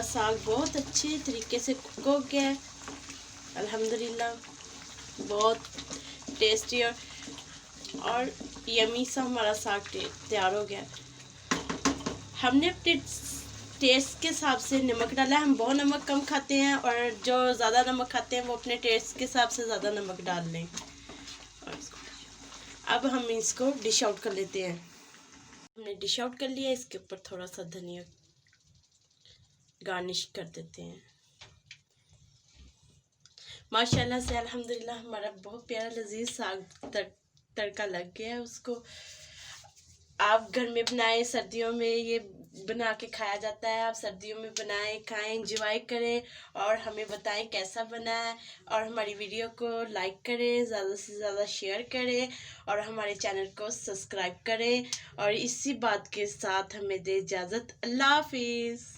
साग बहुत अच्छे तरीके से कुक हो गया है अल्हम्दुलिल्लाह। बहुत टेस्टी और यमी सा हमारा साग तैयार हो गया। हमने अपने टेस्ट के हिसाब से नमक डाला है। हम बहुत नमक कम खाते हैं और जो ज़्यादा नमक खाते हैं वो अपने टेस्ट के हिसाब से ज़्यादा नमक डाल लें। अब हम इसको डिश आउट कर लेते हैं। हमने डिश आउट कर लिया। इसके ऊपर थोड़ा सा धनिया गार्निश कर देते हैं। माशाल्लाह से अल्हम्दुलिल्लाह हमारा बहुत प्यारा लजीज साग तड़का लग गया है। उसको आप घर में बनाएं। सर्दियों में ये बना के खाया जाता है। आप सर्दियों में बनाएं, खाएं, एंजॉय करें और हमें बताएं कैसा बना है। और हमारी वीडियो को लाइक करें, ज़्यादा से ज़्यादा शेयर करें और हमारे चैनल को सब्सक्राइब करें। और इसी बात के साथ हमें दे इजाज़त। अल्लाह हाफिज़।